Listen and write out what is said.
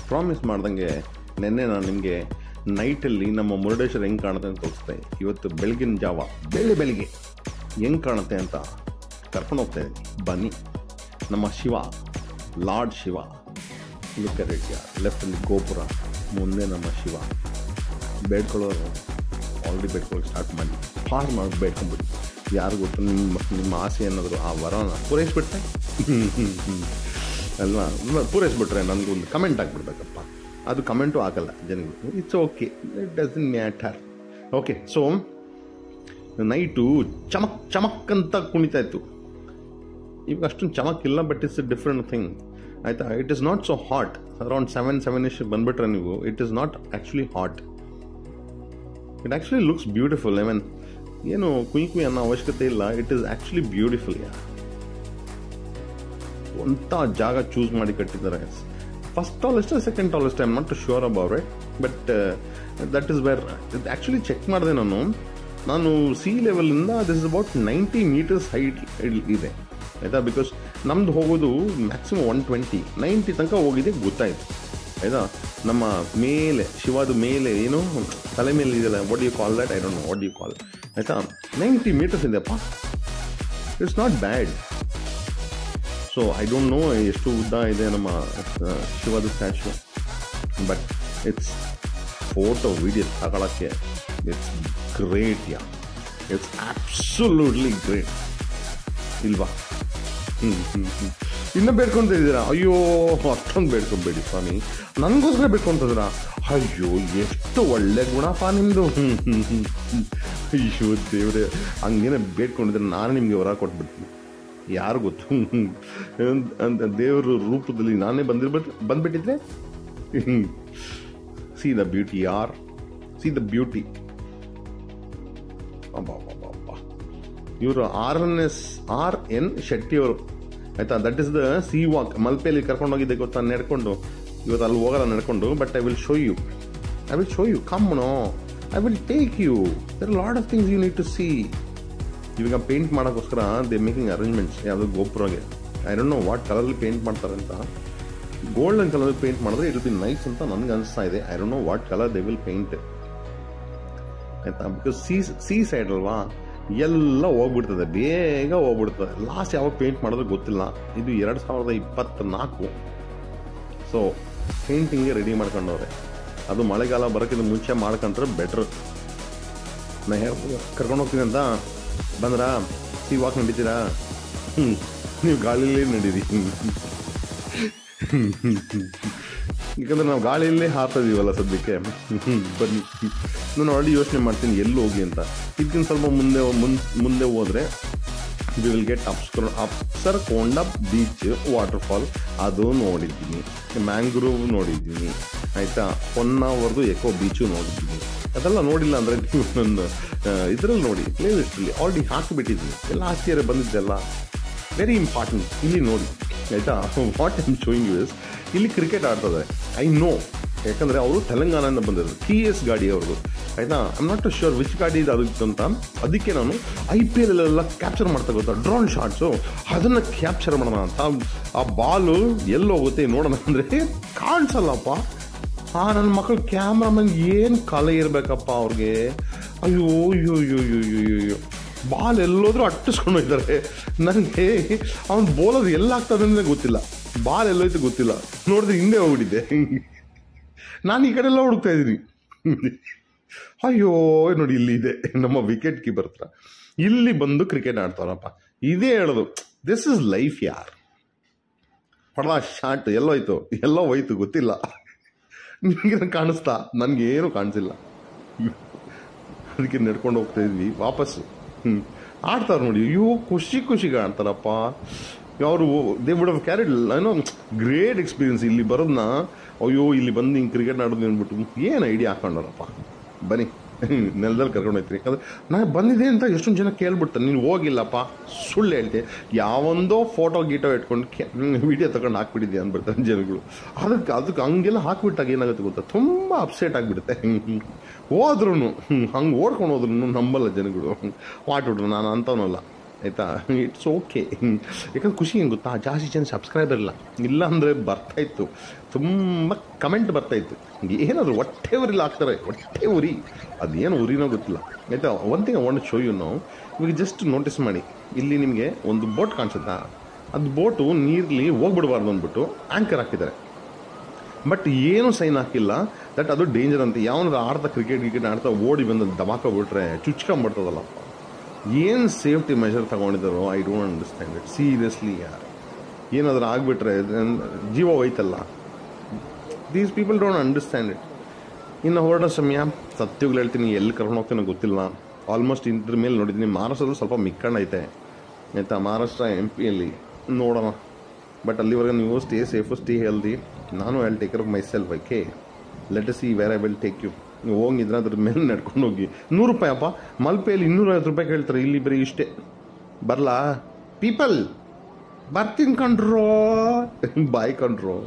Promise ಮಾಡ್ದಂಗೆ ನೆನ್ನೆ ನಾನು ನಿಮಗೆ ನೈಟಲ್ಲಿ ನಮ್ಮ ಮುರುಡೇಶ್ವರ ಹೆಂಗೆ ಕಾಣುತ್ತೆ ಅಂತ ತೋರಿಸ್ದೆ. ಇವತ್ತು ಬೆಳಗಿನ ಜಾವ ಬೆಳಿಗ್ಗೆ ಹೆಂಗೆ ಕಾಣುತ್ತೆ ಅಂತ ಕರ್ಕೊಂಡು ಹೋಗ್ತಾ ಇದ್ದೀನಿ. ಬನ್ನಿ, ನಮ್ಮ Shiva, lord Shiva, look at it ಯಾರ್. ಲೆಫ್ಟಲ್ಲಿ ಗೋಪುರ, ಮುಂದೆ ನಮ್ಮ ಶಿವ. ಬೇಡ್ಕೊಳ್ಳೋರು ಆಲ್ರೆಡಿ ಬೇಡ್ಕೊಳ್ಳೋಕೆ ಸ್ಟಾರ್ಟ್ ಮಾಡಿ, ಪಾಸ್ ಮಾಡಿ ಬೇಡ್ಕೊಂಡ್ಬಿಡಿ. ಯಾರು ಗೊತ್ತು ನಿಮ್ಮ ಆಸೆ ಏನಾದರೂ ಆ ವರನ ಪೂರೈಸ್ಬಿಟ್ರೆ ಅಲ್ವಾ, ಪೂರೈಸ್ಬಿಟ್ರೆ ನನಗೊಂದು ಕಮೆಂಟ್ ಆಗಿಬಿಡ್ಬೇಕಪ್ಪ. ಅದು ಕಮೆಂಟು ಆಗಲ್ಲ ಜನಗಳು. It's okay, it doesn't matter. Okay, so night ಚಮಕ್ ಅಂತ ಕುಣಿತಾ ಇತ್ತು. ಇವಾಗ ಅಷ್ಟೊಂದು ಚಮಕ್ಕಿಲ್ಲ, but it's a different thing ಆಯಿತಾ. It is not so hot. Around 7 ಬಂದುಬಿಟ್ರೆ ನೀವು, it is not actually hot. It actually looks beautiful. I mean ಏನು ಕುಯ್ ಅನ್ನೋ ಅವಶ್ಯಕತೆ ಇಲ್ಲ. It is actually beautiful. ಅಂಥ ಜಾಗ ಚೂಸ್ ಮಾಡಿ ಕಟ್ಟಿದ್ದಾರೆ. First tallest, second tallest, I am not sure about it, but that is where actually check ಮಾಡಿದೆ ನಾನು ಸಿ ಲೆವೆಲಿಂದ this is about 90 meters height ಇದೆ ಆಯಿತಾ. ಬಿಕಾಸ್ ನಮ್ದು ಹೋಗೋದು ಮ್ಯಾಕ್ಸಿಮಮ್ 120, 90 ತನಕ ಹೋಗಿದೆ ಗೊತ್ತಾಯಿತು ಆಯಿತಾ. ನಮ್ಮ ಮೇಲೆ ಶಿವಾದ ಮೇಲೆ ಏನು ತಲೆ ಮೇಲೆ ಇದೆಯಲ್ಲ, what you call that, I don't know what you call ಆಯಿತಾ. 90 meters ಇದೆಯಪ್ಪ. It's not bad. So I don't know ಎಷ್ಟು ಉದ್ದ ಇದೆ ನಮ್ಮ ಶಿವದ statue, but it's photo video ತಗೊಳಕ್ಕೆ it's great. It's absolutely great ಇಲ್ವಾ. ಇನ್ನೂ ಬೇಡ್ಕೊತ ಇದ್ದೀರಾ? ಅಯ್ಯೋ, ಅಷ್ಟೊಂದು ಬೇಡ್ಕೊಬೇಡಿ ಸ್ವಾಮಿ, ನನಗೋಸ್ಕರ ಬೇಡ್ಕೊತಿದ್ದೀರಾ? ಅಯ್ಯೋ, ಎಷ್ಟು ಒಳ್ಳೆ ಗುಣಪ್ಪ ನಿಮ್ಮದು. ಅಯ್ಯೋ ದೇವ್ರೆ, ಹಂಗೇನೆ ಬೇಡ್ಕೊಂಡಿದ್ರೆ ನಾನು ನಿಮಗೆ ಹೊರ ಕೊಟ್ಬಿಡ್ತೀನಿ. ಯಾರು ಗೊತ್ತು, ಅಂತ ದೇವರ ರೂಪದಲ್ಲಿ ನಾನೇ ಬಂದ್ಬಿಟ್ಟಿದ್ರೆ. ಸಿ ದ ಬ್ಯೂಟಿ ಯಾರ್, ಸಿ ದ ಬ್ಯೂಟಿ. ಇವರು RN ಶೆಟ್ಟಿ ಅವರು ಆಯಿತಾ. That is the sea walk. ಮಲ್ಪೆಯಲ್ಲಿ ಕರ್ಕೊಂಡೋಗಿದ್ದೆ ಗೊತ್ತಾ ನಡ್ಕೊಂಡು. ಇವತ್ತು ಅಲ್ಲಿ ಹೋಗಲ್ಲ ನಡ್ಕೊಂಡು, but I will show you. Come no, I will take you. There are lot of things you need to see. ಇವಾಗ ಪೇಂಟ್ ಮಾಡೋಕ್ಕೋಸ್ಕರ ದೇ ಮೇಕಿಂಗ್ ಅರೇಂಜ್ಮೆಂಟ್ಸ್. ಯಾವುದೋ ಗೋಪುರಗೆ ಐ ಡೋಂಟ್ ನೋ ವಾಟ್ ಕಲರಲ್ಲಿ ಪೇಂಟ್ ಮಾಡ್ತಾರೆ ಅಂತ. ಗೋಲ್ಡನ್ ಕಲರ್ ಪೇಂಟ್ ಮಾಡಿದ್ರೆ it will be nice ಅಂತ ನನಗೆ ಅನಿಸ್ತಾ ಇದೆ. I don't know what colour they will paint ಆಯಿತಾ. ಬಿಕಾಸ್ ಸಿ ಸೈಡ್ ಅಲ್ವಾ, ಎಲ್ಲ ಹೋಗ್ಬಿಡ್ತದೆ, ಬೇಗ ಹೋಗ್ಬಿಡ್ತದೆ. ಲಾಸ್ಟ್ ಯಾವಾಗ ಪೇಂಟ್ ಮಾಡಿದ್ರೆ ಗೊತ್ತಿಲ್ಲ. ಇದು 2024. ಸೊ ಪೇಂಟಿಂಗ್ಗೆ ರೆಡಿ ಮಾಡ್ಕೊಂಡವ್ರೆ. ಅದು ಮಳೆಗಾಲ ಬರೋಕ್ಕಿಂತ ಮುಂಚೆ ಮಾಡ್ಕೊಂಡ್ರೆ ಬೆಟ್ರ್. ನಾ ಕರ್ಕೊಂಡು ಹೋಗ್ತೀನಿ ಅಂತ ಬಂದ್ರಾ, ಸಿ ವಾಕ್ ನಡೀತೀರಾ? ನೀವು ಗಾಳಿಲೇ ನಡೀರಿ. ಯಾಕಂದ್ರೆ ನಾವು ಗಾಳಿಯಲ್ಲೇ ಹಾರ್ತಾ ಇದೀವಲ್ಲ ಸದ್ಯಕ್ಕೆ. ಬನ್ನಿ, ನಾನು ಆಲ್ರೆಡಿ ಯೋಚನೆ ಮಾಡ್ತೀನಿ ಎಲ್ಲಿ ಹೋಗಿ ಅಂತ. ಇದಕ್ಕಿಂತ ಸ್ವಲ್ಪ ಮುಂದೆ ಹೋದರೆ we will get Apsarakonda beach waterfall, ಅದು ನೋಡಿದ್ದೀನಿ. ಮ್ಯಾಂಗ್ರೋವ್ ನೋಡಿದ್ದೀನಿ ಆಯಿತಾ. ಹೊನ್ನಾವರ್ದು ಎಕೋ ಬೀಚು ನೋಡಿದ್ದೀನಿ. ಅದೆಲ್ಲ ನೋಡಿಲ್ಲ ಅಂದರೆ ನೀವು ನನ್ನ ಇದರಲ್ಲಿ ನೋಡಿ, ಪ್ಲೇ ಲಿಸ್ಟಲ್ಲಿ ಆಲ್ರೆಡಿ ಹಾಕಿಬಿಟ್ಟಿದ್ದೀನಿ. ಲಾಸ್ಟ್ ಇಯರ್ ಬಂದಿದ್ದೆಲ್ಲ ವೆರಿ ಇಂಪಾರ್ಟೆಂಟ್. ಇಲ್ಲಿ ನೋಡಿ ಆಯಿತಾ. What I'm showing you is, ಇಲ್ಲಿ ಕ್ರಿಕೆಟ್ ಆಡ್ತದೆ. ಐ ನೋ, ಯಾಕಂದರೆ ಅವರು ತೆಲಂಗಾಣದಿಂದ ಬಂದಿರೋದು. TS ಗಾಡಿ ಅವ್ರದ್ದು ಆಯಿತಾ. I am not sure which ಗಾಡಿ ಇದು ಅದಕ್ಕೆ ಅಂತ. ಅದಕ್ಕೆ ನಾನು IPL ಎಲ್ಲ ಕ್ಯಾಪ್ಚರ್ ಮಾಡ್ತಾ ಗೊತ್ತಾ, ಡ್ರೋನ್ ಶಾಟ್ಸು, ಅದನ್ನು ಕ್ಯಾಪ್ಚರ್ ಮಾಡೋಣ ಅಂತ. ಆ ಬಾಲು ಎಲ್ಲೋಗುತ್ತೆ ನೋಡೋಣ ಅಂದರೆ ಕಾಣಿಸಲ್ಲಪ್ಪ. ನನ್ನ ಮಕ್ಕಳು ಕ್ಯಾಮ್ರಾಮನ್ ಏನು ಕಲೆ ಇರಬೇಕಪ್ಪ ಅವ್ರಿಗೆ. ಅಯ್ಯೋ ಅಯ್ಯೋ ಅಯ್ಯೋ ಅಯ್ಯೋ ಅಯ್ಯೋ, ಬಾಲ್ ಎಲ್ಲೋದ್ರೂ ಅಟ್ಟಿಸ್ಕೊಂಡು ಹೋಗ್ತಾರೆ. ನನಗೆ ಅವ್ನು ಬೋಲೋದು ಎಲ್ಲಾಗ್ತದೆ ಅಂದರೆ ಗೊತ್ತಿಲ್ಲ, ಬಾಲ್ ಎಲ್ಲೋಯ್ತು ಗೊತ್ತಿಲ್ಲ. ನೋಡಿದ್ರೆ ಹಿಂದೆ ಹೋಗ್ಬಿಟ್ಟಿದ್ದೆ. ನಾನು ಈ ಕಡೆ ಎಲ್ಲ ಹುಡುಕ್ತಾ ಇದ್ದೀನಿ. ಅಯ್ಯೋ ನೋಡಿ, ಇಲ್ಲಿ ಇದೆ ನಮ್ಮ ವಿಕೆಟ್ ಕೀಪರ್ ಹತ್ರ. ಇಲ್ಲಿ ಬಂದು ಕ್ರಿಕೆಟ್ ಆಡ್ತಾರಪ್ಪ. ಇದೇ ಹೇಳೋದು, ದಿಸ್ ಇಸ್ ಲೈಫ್ ಯಾರ್. ಪಡ ಶಾಟ್ ಎಲ್ಲೋ ಹೋಯ್ತು ಗೊತ್ತಿಲ್ಲ. ನಿಮಗೆ ಕಾಣಿಸ್ತಾ? ನನಗೇನು ಕಾಣಿಸಿಲ್ಲ. ಅದಕ್ಕೆ ನಡ್ಕೊಂಡು ಹೋಗ್ತಾ ಇದ್ವಿ ವಾಪಸ್ಸು. ಆಡ್ತಾರೆ ನೋಡಿ, ಅಯ್ಯೋ ಖುಷಿಗೆ ಆಡ್ತಾರಪ್ಪ ಅವರು. ದೇ ವುಡ್ ಹ್ಯಾವ್ ಕ್ಯಾರಿಡ್ ಏನೋ ಗ್ರೇಟ್ ಎಕ್ಸ್ಪೀರಿಯನ್ಸ್. ಇಲ್ಲಿ ಬರೋದನ್ನ, ಅಯ್ಯೋ ಇಲ್ಲಿ ಬಂದು ಹಿಂಗೆ ಕ್ರಿಕೆಟ್ ಆಡೋದು ಅಂದ್ಬಿಟ್ಟು ಏನು ಐಡಿಯಾ ಹಾಕೊಂಡಾರಪ್ಪ. ಬನ್ನಿ, ನೆಲದಲ್ಲಿ ಕರ್ಕೊಂಡು ಹೋಗ್ತೀನಿ. ಯಾಕಂದರೆ ನಾನು ಬಂದಿದೆ ಅಂತ ಎಷ್ಟೊಂದು ಜನ ಕೇಳ್ಬಿಡ್ತಾರೆ. ನೀನು ಹೋಗಿಲ್ಲಪ್ಪ, ಸುಳ್ಳು ಹೇಳ್ತೆ, ಯಾವೊಂದೋ ಫೋಟೋ ಇಟ್ಕೊಂಡು ವಿಡಿಯೋ ತಗೊಂಡು ಹಾಕ್ಬಿಟ್ಟಿದ್ದೆ ಅಂದ್ಬಿಡ್ತಾರೆ ಜನಗಳು. ಅದಕ್ಕೆ ಹಂಗೆಲ್ಲ ಹಾಕ್ಬಿಟ್ಟಾಗ ಏನಾಗುತ್ತೆ ಗೊತ್ತಾ, ತುಂಬ ಅಪ್ಸೆಟ್ ಆಗಿಬಿಡುತ್ತೆ. ಹೋದ್ರೂ ಹಂಗೆ ಓಡ್ಕೊಂಡು ಹೋದ್ರೂ ನಂಬಲ್ಲ ಜನಗಳು. ವಾಟ್ಬಿಟ್ರು, ನಾನು ಅಂಥವನಲ್ಲ. ಆಯಿತಾ. It's okay. ಯಾಕಂದ್ರೆ ಖುಷಿ ಏನು ಗೊತ್ತಾ, ಜಾಸ್ತಿ ಜನ ಸಬ್ಸ್ಕ್ರೈಬರ್ ಇಲ್ಲ ಅಂದರೆ ಬರ್ತಾಯಿತ್ತು, ತುಂಬ ಕಮೆಂಟ್ ಬರ್ತಾಯಿತ್ತು, ಏನಾದರೂ ಹೊಟ್ಟೆ ಉರಿಲ್ಲ ಹಾಕ್ತಾರೆ, ಹೊಟ್ಟೆ ಉರಿ, ಅದೇನು ಉರಿನೋ ಗೊತ್ತಿಲ್ಲ ಆಯಿತಾ. One thing I want show you ನಾವು, ಇವಾಗ ಜಸ್ಟ್ ನೋಟಿಸ್ ಮಾಡಿ, ಇಲ್ಲಿ ನಿಮಗೆ ಒಂದು ಬೋಟ್ ಕಾಣಿಸುತ್ತಾ, ಅದು ಬೋಟು ನೀರಲ್ಲಿ ಹೋಗ್ಬಿಡಬಾರ್ದು ಅಂದ್ಬಿಟ್ಟು ಆ್ಯಂಕರ್ ಹಾಕಿದ್ದಾರೆ. ಬಟ್ ಏನು ಸೈನ್ ಹಾಕಿಲ್ಲ ದಟ್ ಅದು ಡೇಂಜರ್ ಅಂತ. ಯಾವನಾದ್ರು ಆಡ್ತಾ ಕ್ರಿಕೆಟ್ ಆಡ್ತಾ ಓಡಿ ಬಂದು ದಬಾಕೊಬಿಟ್ರೆ ಚುಚ್ಕೊಂಬಿಡ್ತದಲ್ಲ. ಏನು ಸೇಫ್ಟಿ ಮೆಷರ್ ತೊಗೊಂಡಿದ್ದಾರೋ I don't understand it seriously. ಯಾರು ಏನಾದರೂ ಆಗಿಬಿಟ್ರೆ ಜೀವ ಹೋಯ್ತಲ್ಲ. These people don't understand it. ಇನ್ನು ಹೊರಡೋ ಸಮಯ ಸತ್ಯಗಳು ಹೇಳ್ತೀನಿ, ಎಲ್ಲಿ ಕರ್ಕೊಂಡು ಹೋಗ್ತೀನೋ ಗೊತ್ತಿಲ್ಲ. ಆಲ್ಮೋಸ್ಟ್ ಇದ್ರ ಮೇಲೆ ನೋಡಿದ್ದೀನಿ, ಮಹಾರಾಷ್ಟ್ರದಲ್ಲಿ ಸ್ವಲ್ಪ ಮಿಕ್ಕಂಡೈತೆ ಆಯಿತಾ. ಮಹಾರಾಷ್ಟ್ರ MP ನೋಡೋಣ. ಬಟ್ ಅಲ್ಲಿವರೆಗೆ ನೀವು ಸ್ಟೇ ಸೇಫು, ಸ್ಟೇ ಹೆಲ್ದಿ. ನಾನು I will take care of myself. Okay, let us see where I will take you. ನೀವು ಹೋಗಿದ್ರೆ ಅದ್ರ ಮೇಲೆ ನಡ್ಕೊಂಡು ಹೋಗಿ. 100 ರೂಪಾಯಿ ಅಪ್ಪ, ಮಲ್ಪೆಯಲ್ಲಿ 250 ರೂಪಾಯಿ ಕೇಳ್ತಾರೆ, ಇಲ್ಲಿ ಬರೀ ಇಷ್ಟೇ. ಬರಲಾ ಪೀಪಲ್? ಬರ್ತೀನಿ ಕಣ್ರೋ, ಬಾಯ್ ಕಣ್ರೋ.